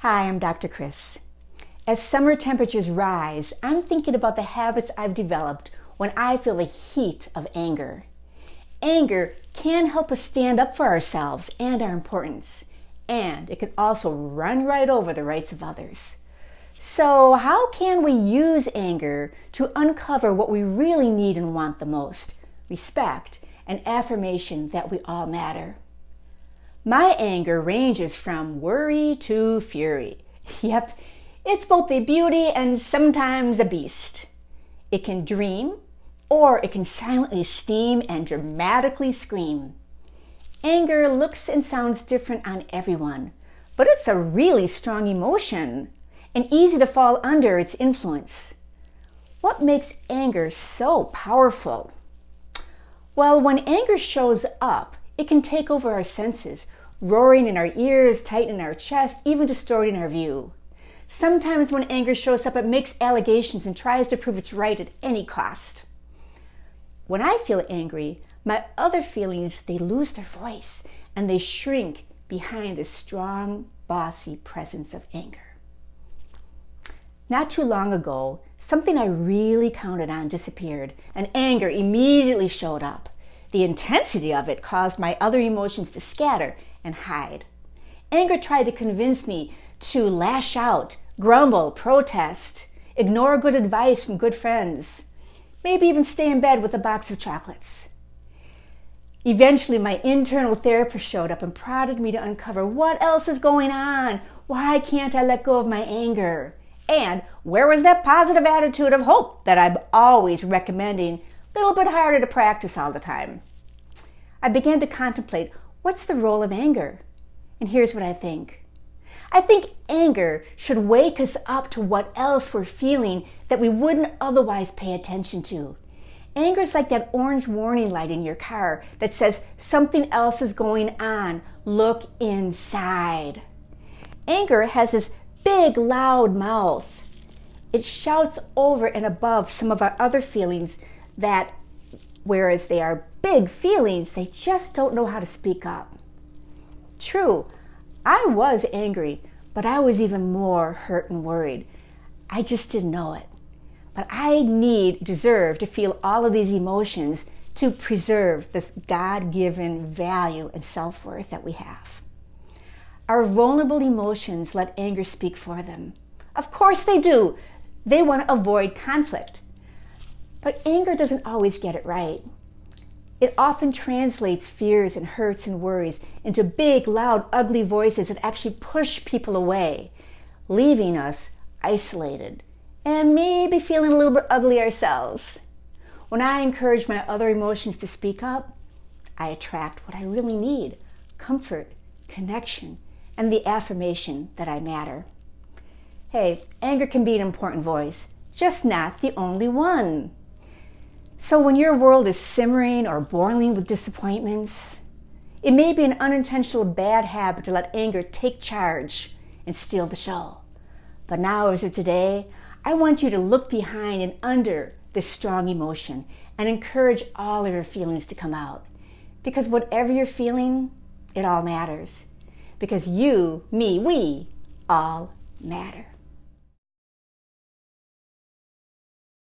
Hi, I'm Dr. Chris. As summer temperatures rise, I'm thinking about the habits I've developed when I feel the heat of anger. Anger can help us stand up for ourselves and our importance, and it can also run right over the rights of others. So how can we use anger to uncover what we really need and want the most? Respect and affirmation that we all matter. My anger ranges from worry to fury. Yep, it's both a beauty and sometimes a beast. It can dream, or it can silently steam and dramatically scream. Anger looks and sounds different on everyone, but it's a really strong emotion and easy to fall under its influence. What makes anger so powerful? Well, when anger shows up, it can take over our senses, roaring in our ears, tightening our chest, even distorting our view. Sometimes when anger shows up, it makes allegations and tries to prove it's right at any cost. When I feel angry, my other feelings, they lose their voice and they shrink behind this strong, bossy presence of anger. Not too long ago, something I really counted on disappeared, and anger immediately showed up. The intensity of it caused my other emotions to scatter and hide. Anger tried to convince me to lash out, grumble, protest, ignore good advice from good friends, maybe even stay in bed with a box of chocolates. Eventually, my internal therapist showed up and prodded me to uncover what else is going on. Why can't I let go of my anger? And where was that positive attitude of hope that I'm always recommending, a little bit harder to practice all the time? I began to contemplate, what's the role of anger? And here's what I think. I think anger should wake us up to what else we're feeling that we wouldn't otherwise pay attention to. Anger is like that orange warning light in your car that says something else is going on. Look inside. Anger has this big, loud mouth. It shouts over and above some of our other feelings that, whereas they are big feelings, they just don't know how to speak up. True, I was angry, but I was even more hurt and worried. I just didn't know it. But I deserve to feel all of these emotions to preserve this God-given value and self-worth that we have. Our vulnerable emotions let anger speak for them. Of course they do. They want to avoid conflict. But anger doesn't always get it right. It often translates fears and hurts and worries into big, loud, ugly voices that actually push people away, leaving us isolated and maybe feeling a little bit ugly ourselves. When I encourage my other emotions to speak up, I attract what I really need: comfort, connection, and the affirmation that I matter. Hey, anger can be an important voice, just not the only one. So when your world is simmering or boiling with disappointments, it may be an unintentional bad habit to let anger take charge and steal the show. But now, as of today, I want you to look behind and under this strong emotion and encourage all of your feelings to come out. Because whatever you're feeling, it all matters. Because you, me, we all matter.